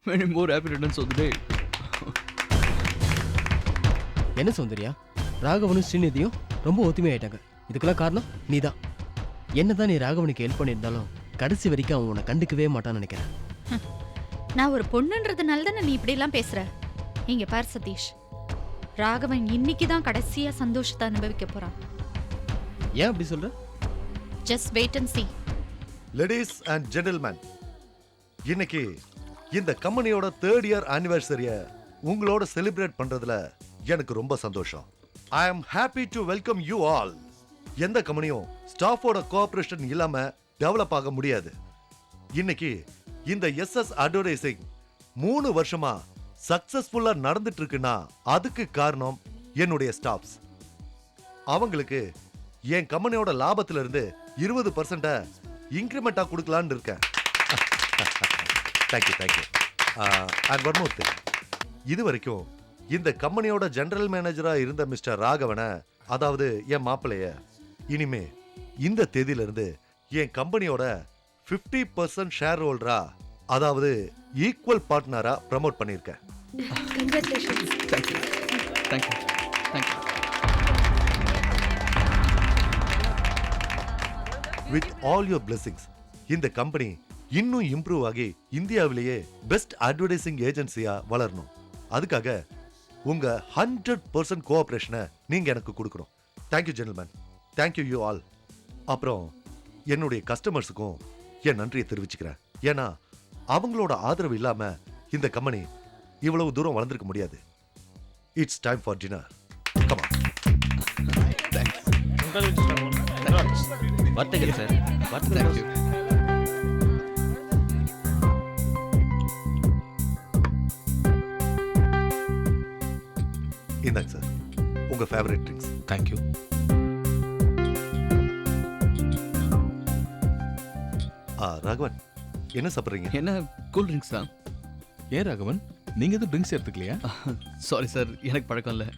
many more happy returns of the day. என்ன சௌந்தர்யா, ராகவனும் ஸ்ரீநிதியும் ரொம்ப ஒத்துமையாயிட்டாங்க. இதுக்கெல்லாம் காரணம் நீதான். என்னதான் நீ ராகவனுக்கு ஹெல்ப் பண்ணியிருந்தாலும் கடைசி வரைக்கும் அவன் உன்னை கண்டுக்கவே மாட்டான்னு நினைக்கிறேன். நான் ஒரு பொண்ணுன்றதுனால தானே நீ இப்படி எல்லாம் பேசுற. இங்க பார் சதீஷ், ராகவன் இன்னைக்கு தான் கடைசியா சந்தோஷத்தை அனுபவிக்க போறான். ஏன் அப்படி சொல்ற? Just wait and see. Ladies and gentlemen, இன்னைக்கு இந்த கம்பெனியோட 3rd year anniversary உங்களோட செலிப்ரேட் பண்றதுல எனக்கு ரொம்ப சந்தோஷம். I am happy to welcome you all. எந்த கம்பெனியும் ஸ்டாஃபோட கோஆபரேஷன் இல்லாம டெவலப் ஆக முடியாது. இன்னைக்கு இந்த SS அட்வர்டைசிங் 3 வருஷமா சக்சஸ்ஃபுல்லா நடந்துட்டு இருக்குன்னா அதுக்கு காரணம் என்னுடைய ஸ்டாஃப்ஸ். அவங்களுக்கு என் கம்பெனியோட லாபத்துல இருந்து 20% இன்க்ரிமெண்டா கொடுக்கலான்னு இருக்கேன். Thank you thank you. And one more thing, இது வரைக்கும் இந்த கம்பெனியோட ஜெனரல் மேனேஜரா இருந்த மிஸ்டர் ராகவனை, அதாவது என் மாப்பிள்ளைய, இனிமே இந்த தேதியில இருந்து என் கம்பெனியோட 50% ஷேர் ஹோல்டரா, அதாவது ஈக்குவல் பார்ட்னரா ப்ரமோட் பண்ணியிருக்கேன். Congratulations. Thank you. Thank you. Thank you. With all your blessings, இந்த கம்பெனி இன்னும் இம்ப்ரூவ் ஆகி இந்தியாவிலேயே பெஸ்ட் அட்வர்டைசிங் ஏஜென்சியா வளரணும். அதுக்காக உங்க 100% கோஆபரேஷனை நீங்க எனக்கு கொடுக்கணும். Thank you gentleman. Thank you you all. அப்புறம் என்னுடைய கஸ்டமர்ஸுக்கும் என் நன்றியை தெரிவிச்சுக்கிறேன். ஏன்னா அவங்களோட ஆதரவு இல்லாம இந்த கம்பெனி இவ்வளவு தூரம் வளர்ந்துருக்க முடியாது. It's time for dinner. Come on. வர்த்தகர் சார். Thank you. இந்தாங்க சார் உங்க ஃபேவரட் ட்ரிங்க்ஸ். தேங்க்யூ. ராகவன், என்ன சாப்பிட்றீங்க? என்ன கூல் ட்ரிங்க்ஸ் தான். ஏன் ராகவன், நீங்க எதுவும் ட்ரிங்க்ஸ் எடுத்துக்கலையா? சாரி சார், எனக்கு பழக்கம் இல்லை.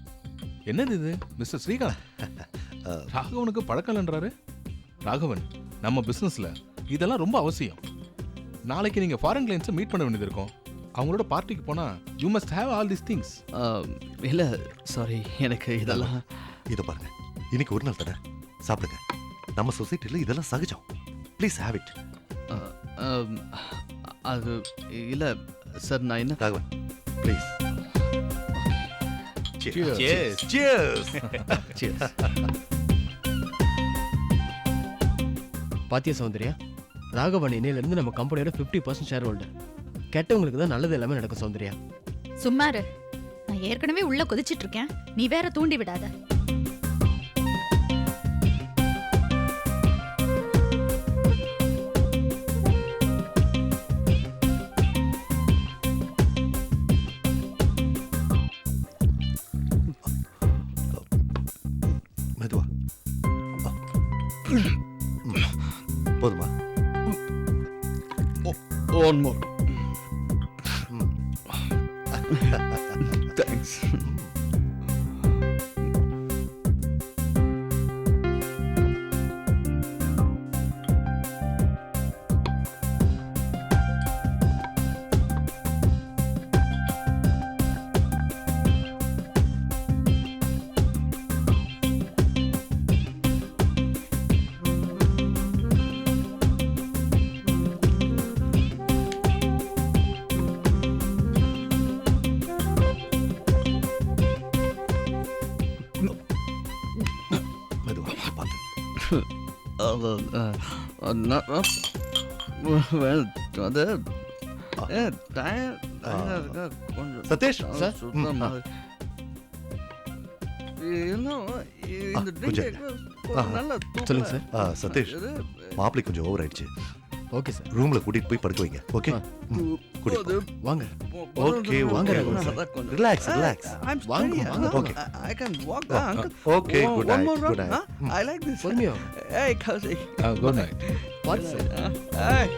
என்னது இது மிஸ்டர் ஸ்ரீகாந்த்? ராகவனுக்கு பழக்கம் இல்லைன்றாரு. ராகவன், நம்ம பிசினஸ்ல இதெல்லாம் ரொம்ப அவசியம். நாளைக்கு நீங்க ஃபாரின் கிளைண்ட்ஸை மீட் பண்ண வேண்டியது இருக்கும். அவங்களோட பார்ட்டிக்கு போனா you must have all these things. இல்லை சாரி, எனக்கு இதெல்லாம். இதை பாருங்க, இன்னைக்கு ஒரு நாள் தானே, சாப்பிடுங்க. நம்ம சொசைட்டில இதெல்லாம் சகஜம். Please have it. அது இல்லை சார், நான் என்ன. Raghavan please. Cheers. Cheers. Cheers. Cheers. பாத்தியா சௌந்தர்யா, ராகவன் இன்னையிலிருந்து நம்ம கம்பெனியோட 50% ஷேர் ஹோல்டர். கெட்டவங்களுக்கு தான் நல்லது எல்லாமே நடக்கும் சௌந்தர்யா. சும்மாரு, நான் ஏற்கனவே உள்ள கொதிச்சிட்டு இருக்கேன், நீ வேற தூண்டி விடாத. மெதுவா. போதுமா? One more. Thanks. மெதுவா பார்த்து. சதீஷ் சார். சொல்லுங்க சார். சதீஷ், மாப்பிளை கொஞ்சம் ஓவர் ஆயிடுச்சு. ஓகே சார், ரூம்ல கூட்டிட்டு போய் படுக்க வைங்க. ஓகே, கூட்டிட்டு வாங்க. ஓகே வாங்க, ரிலாக்ஸ் ரிலாக்ஸ். வாங்க வாங்க. Okay. I can walk the uncle. Okay, good One night, more good round, night. huh? I like this. பொறுமையா. Hey, Kaushik. Good night. பார்த்து சார். Hey.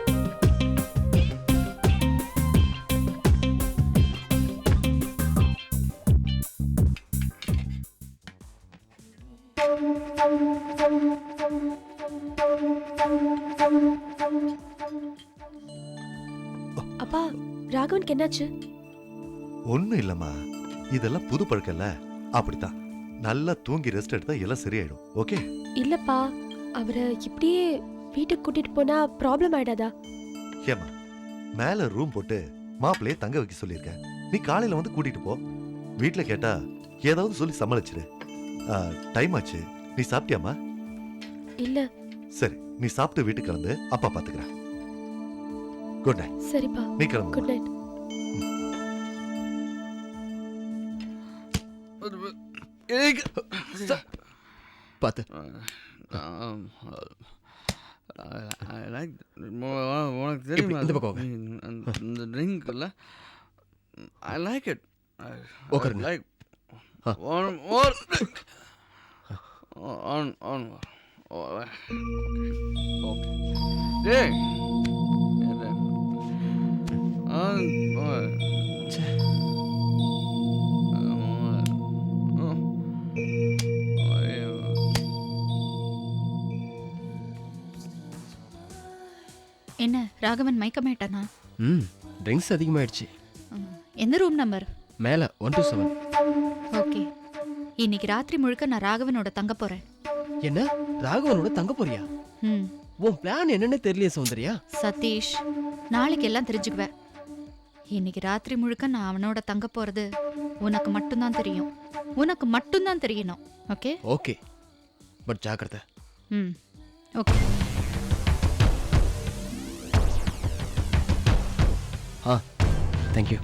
அப்பா, ராகவனுக்கு என்னாச்சு? ஒண்ணும் இல்லம்மா, இதெல்லாம் புது பழக்கம் இல்ல, அப்படித்தான். நல்லா தூங்கி ரெஸ்ட் எடுத்தா எல்லாம் சரியாயிடும். ஓகே? இல்லப்பா, அவரை இப்படியே வீட்டுக்கு கூட்டிட்டு போனா ப்ராப்ளம் ஆயிடாதா? ஏமா, மேல ரூம் போட்டு மாப்பிள்ளையே தங்க வைக்க சொல்லியிருக்கேன். நீ காலையில வந்து கூட்டிட்டு போ. வீட்டுல கேட்டா ஏதாவது சொல்லி சமாளிச்சிரு. டைம் ஆச்சு. நீ சாப்பிட்டியாமா? இல்ல. சரி, நீ சாப்பிட்டு வீட்டுக்கு கிளம்பு, அப்பா பாத்துக்கிறேன். Good night. சரிப்பா, நீ கிளம்பு. Good night. பார்த்து உனக்கு தெரியுமா இந்த பக்கம் வாங்க. இந்த ட்ரிங்க் இல்ல, ஐ லைக் இட். உட்காருங்க. Like ah. One more on okay டேய் என்ன ராகவன் மயக்கமேட்டானா? ட்ரிங்க்ஸ் அதிகமாயிடுச்சு. எந்த ரூம் நம்பர்? மேலே 127. ஓகே, இன்னைக்கு ராத்திரி முழுக்க நான் ராகவனோட தங்க போறேன். என்ன, ராகவனோட தங்க போறியா? ம், உன் பிளான் என்னன்னு தெரியலையே சௌந்தர்யா. சதீஷ், நாளைக்கு எல்லாம் தெரிஞ்சுக்குவேன். இன்னைக்கு ராத்திரி முழுக்க நான் அவனோட தங்க போறது உனக்கு மட்டும்தான் தெரியும். உனக்கு மட்டும்தான் தெரியணும். ஓகே? ஓகே, பட் ஜாக்கிரதை. ம், ஓகே. தேங்க்யூ.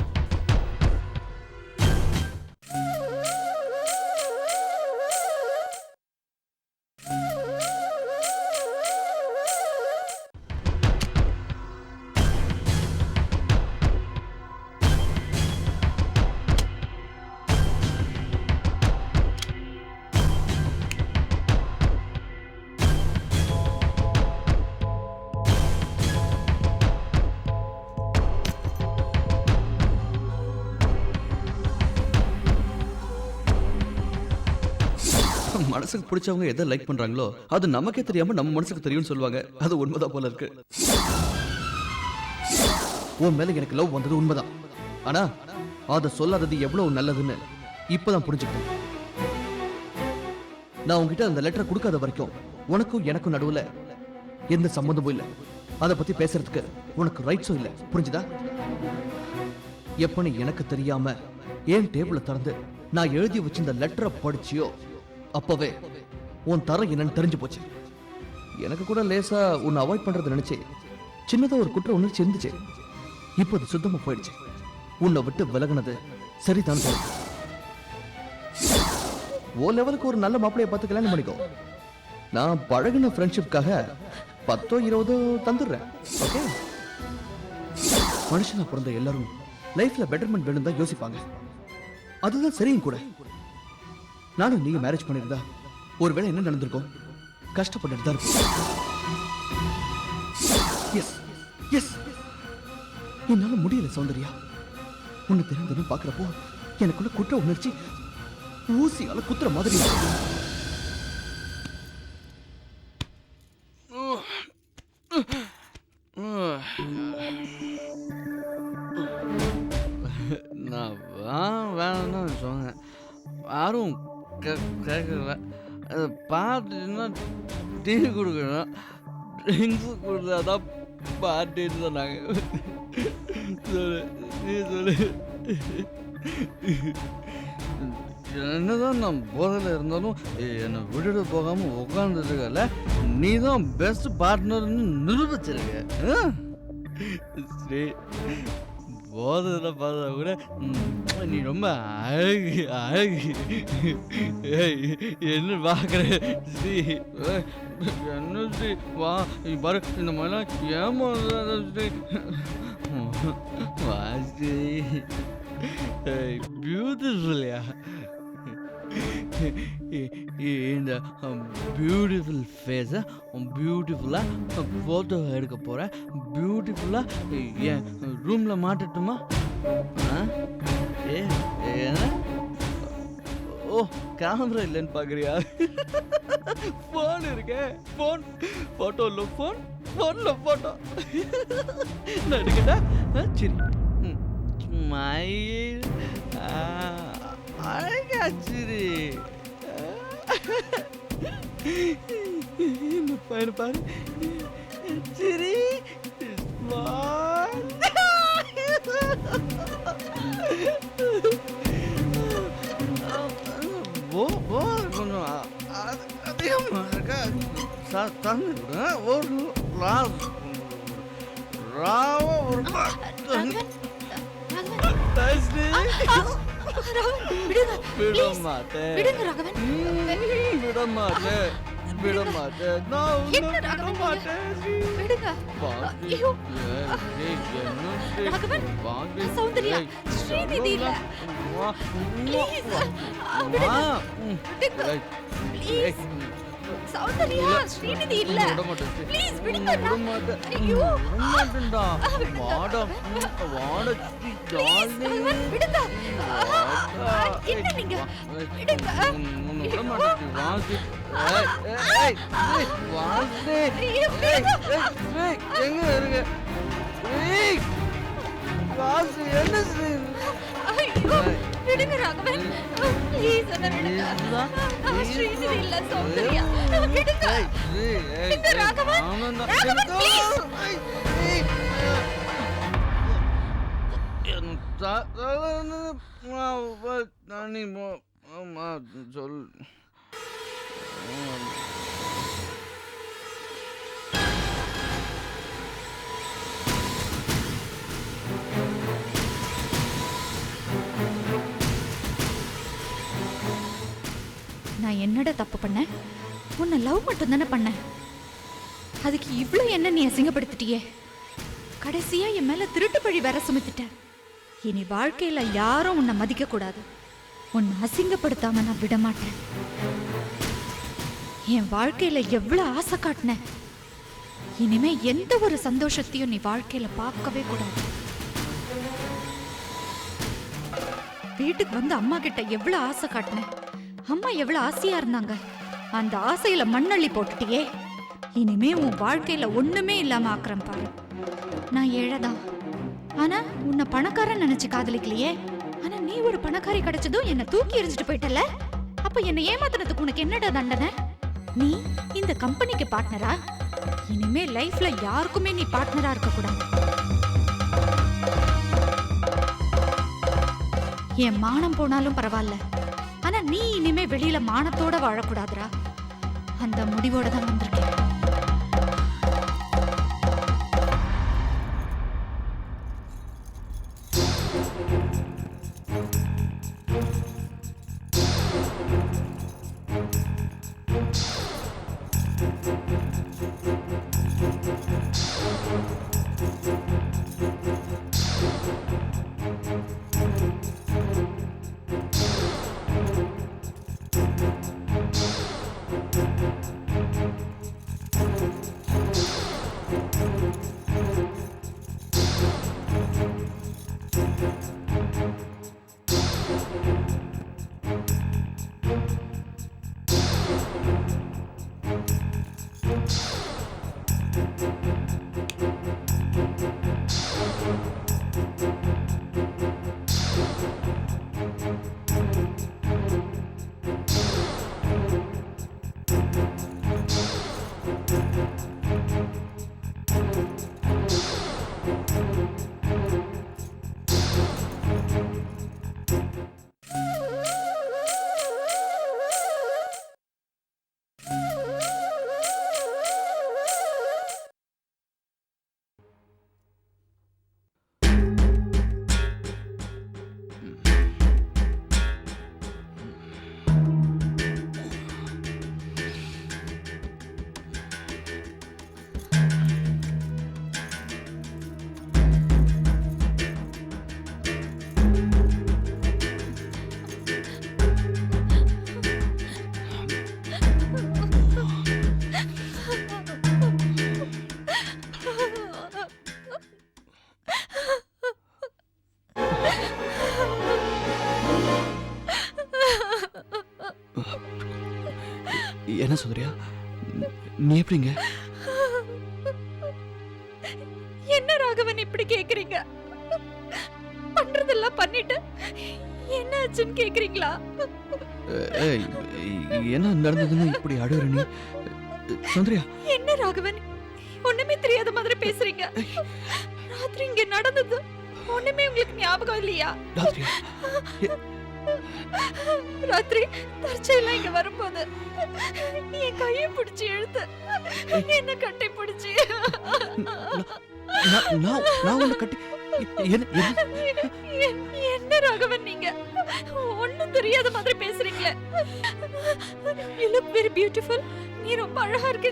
மனசுக்கு பிடிச்சவங்க எதை லைக் பண்றாங்களோ அது நமக்கே தெரியாம நம்ம மனசுக்கு தெரியும்னு சொல்லுவாங்க. அது உண்மைதான் போல இருக்கு. உன் மேல எனக்கு லவ் வந்தது உண்மைதான். ஆனா அதை சொல்லாதது எவ்வளவு நல்லதுன்னு இப்பதான் புரிஞ்சுக்கிட்டேன். நான் உன்கிட்ட அந்த லெட்டரை கொடுக்காத வரைக்கும் உனக்கும் எனக்கும் நடுவுல எந்த சம்மந்தமும் இல்லை. அதை பத்தி பேசுறதுக்கு உனக்கு ரைட்ஸும் இல்லை. புரிஞ்சுதா? எப்ப நீ எனக்கு தெரியாம ஏன் டேபிள திறந்து நான் எழுதி வச்சிருந்த லெட்டரை படிச்சியோ அப்பவே உன் தரம் என்னன்னு தெரிஞ்சு போச்சு. எனக்கு கூட லேசா உன்னை அவாய்ட் பண்றது நினைச்சு சின்னதா ஒரு குற்ற உணர்ச்சி இருந்துச்சு. இப்போ அது சுத்தமா போயிடுச்சு. உன்னை விட்டு விலகினது சரிதான் தோணுது. ஓ லெவலுக்கு ஒரு நல்ல மாப்பிளைய பார்த்து கல்யாணம் பண்ணிக்கோ. நான் பழகின ஃப்ரெண்ட்ஷிப்காக 10 20 தந்துடுறேன். ஓகே? மனுஷனா பிறந்த எல்லாரும் லைஃப்ல பெட்டர்மெண்ட் வேணும் தான் யோசிப்பாங்க. அதுதான் சரியும் கூட. நானும் நீங்க மேரேஜ் பண்ணிருந்தா ஒருவேளை என்ன நடந்திருக்கும்? கஷ்டப்பட்டுட்டு தான் இருக்கும். எஸ் எஸ், என்னால முடியல சௌந்தர்யா. உன்னை தெரிந்ததும் பாக்குறப்போ எனக்குள்ள குற்ற உணர்ச்சி ஊசியால குத்துற மாதிரி இருக்கு. நான் வேணும்னு சொன்னேன். யாரும் கேட்கல. பார்த்துன்னா டீ கொடுக்கணும், ட்ரிங்க்ஸ் கொடுத்தாதான் பார்ட்டின்னு சொன்னாங்க. சொல்லு, நீ சொல்லு. என்னதான் நான் போதையில் இருந்தாலும் என்னை விட்டுட்டு போகாம உட்காந்துருக்கல, நீ தான் பெஸ்ட் பார்ட்னர்னு நிரூபிச்சிருக்க. ஸ்ரீ, போதையில் பார்த்தா கூட நீ ரொம்ப அழகு அழகு. என்ன பார்க்குற ஸ்ரீ? என்ன ஸ்ரீ, வா நீ பாரு, இந்த மாதிரிலாம் ஏமாறாத ஸ்ரீ. வா ஸ்ரீ, பியூட்டிஃபுல்யா. இந்த பியூட்டிஃபுல் ஃபேஸை பியூட்டிஃபுல்லாக ஃபோட்டோ எடுக்க போகிறேன். பியூட்டிஃபுல்லாக என் ரூமில் மாட்டட்டுமா? என்ன? ஓ, கேமரா இல்லைன்னு பார்க்குறியா? ஃபோன் இருக்கே, ஃபோன், ஃபோட்டோவில் ஃபோன், ஃபோனில் ஃபோட்டோ. நான் எடுக்கட்டா? சரி. மயில் அழகாச்சிரி. இந்த பையனை பாரு, சிரி கொஞ்சம் அதிகமா இருக்கா? தண்ணி விடுங்க. ஒரு கிளாஸ் ராவ ஒரு ராகவன், விட விடுங்க மாட்டேன், விடுங்க ராகவன். விட மாட்டேன், விட மாட்டேன், நான் உன்னை என்ன விட ராகவன் மாட்டேன். விடுங்க. ஐயோ, ராகவன், சௌந்தர்யா, ஸ்ரீநிதி இல்ல. Please, விடுங்க. Please, சௌந்தர்யா, ஸ்ரீநிதி இல்ல. Please, விடுங்க. ஐயோ, ராகவன், விடுங்க. என்ன நீங்க? விடுங்க. ஐயோ, விடுங்க. ஐயோ, விடுங்க ராகவன். Please, என்ன விடுங்க. ஸ்ரீநிதி இல்ல, சௌந்தர்யா. விடுங்க. விடுங்க ராகவன். ராகவன், please. சொல். நான் என்னடா தப்பு பண்ணேன்? உன்னை லவ் மட்டும் தானே பண்ணேன். அதுக்கு இவ்ளோ என்ன நீ அசிங்கப்படுத்திட்டியே. கடைசியா என் மேல திருட்டு பழி வேற சுமத்திட்ட. இனி வாழ்க்கையில யாரும் உன்னை மதிக்க கூடாது. உன்னை அசிங்கப்படுத்தாம நான் விட மாட்டேன். என் வாழ்க்கையில எவ்வளவு ஆசை காட்டின. இனிமே எந்த ஒரு சந்தோஷத்தையும் நீ வாழ்க்கையில பார்க்கவே கூடாது. வீட்டுக்கு வந்து அம்மா கிட்ட எவ்வளவு ஆசை காட்டின. அம்மா எவ்வளவு ஆசையா இருந்தாங்க. அந்த ஆசையில மண்ணள்ளி போட்டுட்டியே. இனிமே உன் வாழ்க்கையில ஒண்ணுமே இல்லாம ஆக்குறேன் பாரு. நான் ஏழைதான், ஆனா உன்னை பணக்காரன் நினைச்சு காதலிக்கலையே. ஆனா நீ ஒரு பணக்காரி கிடைச்சதும் என்ன தூக்கி எறிஞ்சிட்டு போயிட்டல. அப்ப என்ன ஏமாத்துறதுக்கு உனக்கு என்னடா தண்டனை? நீ இந்த கம்பெனிக்கு பார்ட்னரா? இனிமே லைஃப்ல யாருக்குமே நீ பார்ட்னரா இருக்க கூடாது. என் மானம் போனாலும் பரவாயில்ல, ஆனா நீ இனிமே வெளியில மானத்தோட வாழக்கூடாதுடா. அந்த முடிவோட தான் வந்திருக்கேன். என்ன சௌந்தர்யா, நீ எப்படிங்க? என்ன ராகவன் இப்படி கேக்குறீங்க? பண்றதெல்லாம் பண்ணிட்டு என்ன ஆச்சுன்னு கேக்குறீங்களா? ஏய், என்ன நடந்ததுன்னு இப்படி அழுகுற நீ? சௌந்தர்யா, என்ன ராகவன், ஒண்ணுமே தெரியாத மாதிரி பேசுறீங்க? ராத்திரி இங்க நடந்தது ஒண்ணுமே உங்களுக்கு ஞாபகம் இல்லையா? ராத்திரியா? ராத்திரி தற்செயலா இங்க வரும்போது என் கையை பிடிச்சு இழுத்து என்ன கட்டி பிடிச்சு நான் உன்னை கட்டி என்ன ராகவன் நீங்க ஒண்ணும் தெரியாத மாதிரி பேசுறீங்களே? You look very beautiful. நீ ரொம்ப அழகா இருக்க.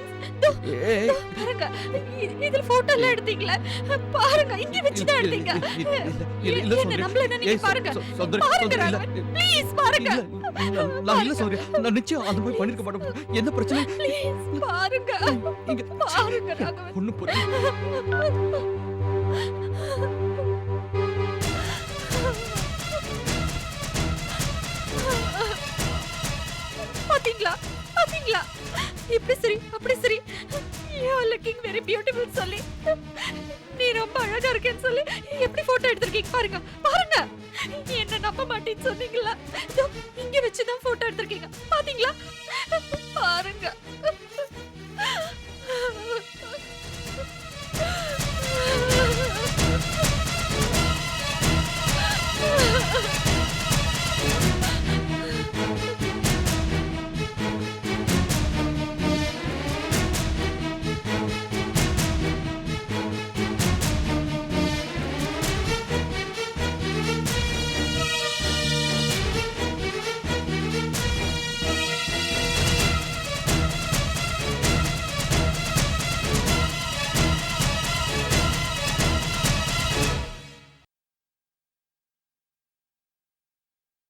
பாருங்க, இதுல போட்டோ எல்லாம் எடுத்தீங்களே, பாருங்க இங்க வச்சு தான் எடுத்தீங்க. என்ன நம்மள என்ன நீங்க பாருங்க, பாருங்க ராகவன், ப்ளீஸ் பாருங்க. நான் இல்ல சௌந்தர்யா, நான் நிச்சயம் அந்த போய் பண்ணிருக்க மாட்டேன். என்ன பிரச்சனை? ப்ளீஸ் பாருங்க, இங்க பாருங்க ராகவன். ஒண்ணு புரியல. பாத்தீங்களா பாத்தீங்களா, இப்படி சரி அப்படி சரி, you are looking very beautiful சொல்லி, நீ ரொம்ப அழகா இருக்கேன்னு சொல்லி எப்படி போட்டோ எடுத்திருக்கீங்க பாருங்க, பாருங்க. என்ன நம்ப மாட்டேன்னு சொன்னீங்களா? இதோ இங்க வச்சுதான் போட்டோ எடுத்திருக்கீங்க, பாத்தீங்களா